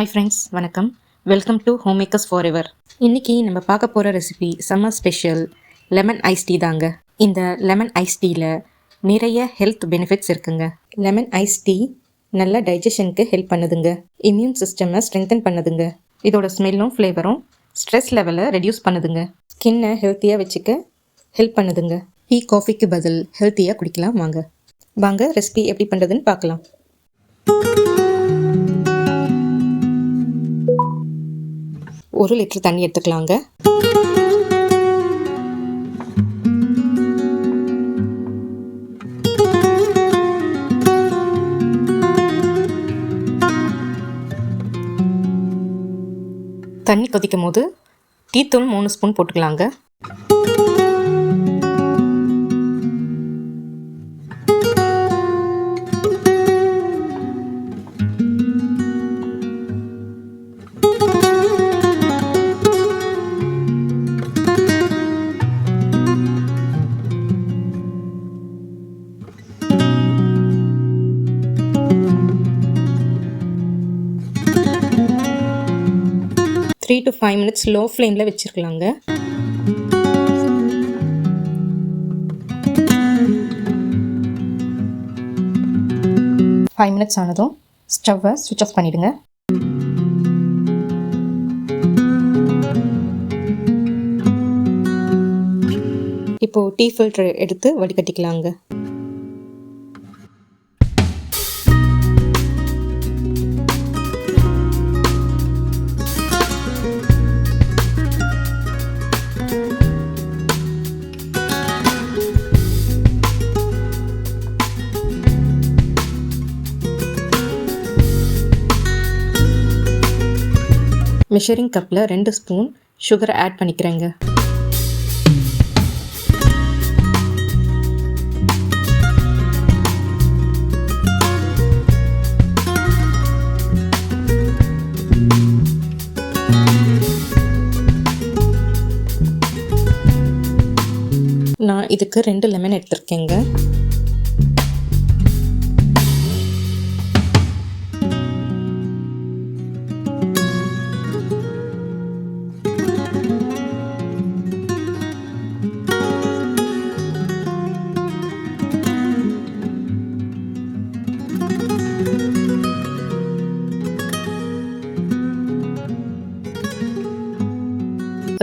Hi friends, வணக்கம். Welcome to home makers forever. இன்றைக்கி நம்ம பார்க்க போகிற recipe summer special lemon ice tea தாங்க. இந்த லெமன் ஐஸ் டீயில் நிறைய ஹெல்த் பெனிஃபிட்ஸ் இருக்குங்க. லெமன் ஐஸ் டீ நல்ல டைஜஷனுக்கு ஹெல்ப் பண்ணுதுங்க. இம்யூன் சிஸ்டமை ஸ்ட்ரென்தன் பண்ணுதுங்க. இதோட ஸ்மெல்லும் ஃப்ளேவரும் ஸ்ட்ரெஸ் லெவலை ரெடியூஸ் பண்ணுதுங்க. ஸ்கின்னை ஹெல்த்தியாக வச்சுக்க ஹெல்ப் பண்ணுதுங்க. டீ காஃபிக்கு பதில் ஹெல்த்தியாக குடிக்கலாம். வாங்க ரெசிபி எப்படி பண்ணுறதுன்னு பார்க்கலாம். 1 லிட்டர் தண்ணி எடுத்துக்கலாங்க. தண்ணி கொதிக்கும் போது டீத்தூள் 3 ஸ்பூன் போட்டுக்கலாங்க. Three to 5 minutes லோ ஃப்ளேமில் வச்சுருக்கலாங்க. ஃபைவ் மினிட்ஸ் ஆனதும் ஸ்டவ்வை ஸ்விட்ச் ஆஃப் பண்ணிவிடுங்க. இப்போது டீ ஃபில்டர் எடுத்து வடிகட்டிக்கலாங்க. மெஷரிங் கப்பில் 2 ஸ்பூன் சுகரை ஆட் பண்ணிக்கிறேங்க. நான் இதுக்கு 2 லெமன் எடுத்திருக்கேங்க.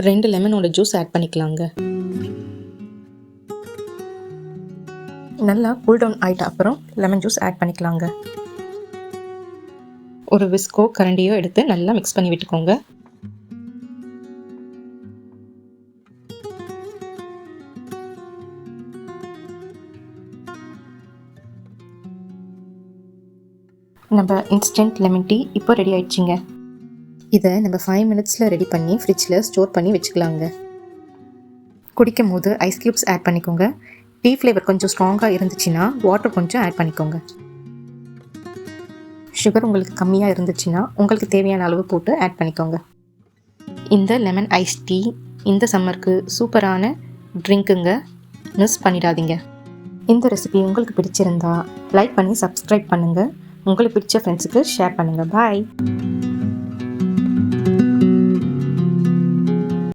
ரெண்டு லெமனோட ஜூஸ் ஆட் பண்ணிக்கலாங்க. நல்லா கூல் டவுன் ஆகிட்ட அப்புறம் லெமன் ஜூஸ் ஆட் பண்ணிக்கலாங்க. ஒரு விஸ்கோ கரண்டியோ எடுத்து நல்லா மிக்ஸ் பண்ணி விட்டுக்கோங்க. நம்ம இன்ஸ்டன்ட் லெமன் டீ இப்போ ரெடி ஆயிடுச்சுங்க. இதை நம்ம 5 மினிட்ஸில் ரெடி பண்ணி ஃப்ரிட்ஜில் ஸ்டோர் பண்ணி வச்சுக்கலாங்க. குடிக்கும் போது ஐஸ் க்யூப்ஸ் ஆட் பண்ணிக்கோங்க. டீ ஃப்ளேவர் கொஞ்சம் ஸ்ட்ராங்காக இருந்துச்சுன்னா வாட்டர் கொஞ்சம் ஆட் பண்ணிக்கோங்க. சுகர் உங்களுக்கு கம்மியாக இருந்துச்சுன்னா உங்களுக்கு தேவையான அளவு போட்டு ஆட் பண்ணிக்கோங்க. இந்த லெமன் ஐஸ் டீ இந்த சம்மருக்கு சூப்பரான ட்ரிங்க்குங்க. மிஸ் பண்ணிடாதீங்க. இந்த ரெசிபி உங்களுக்கு பிடிச்சிருந்தா லைக் பண்ணி சப்ஸ்கிரைப் பண்ணுங்கள். உங்களுக்கு பிடிச்ச ஃப்ரெண்ட்ஸுக்கு ஷேர் பண்ணுங்கள். பாய்.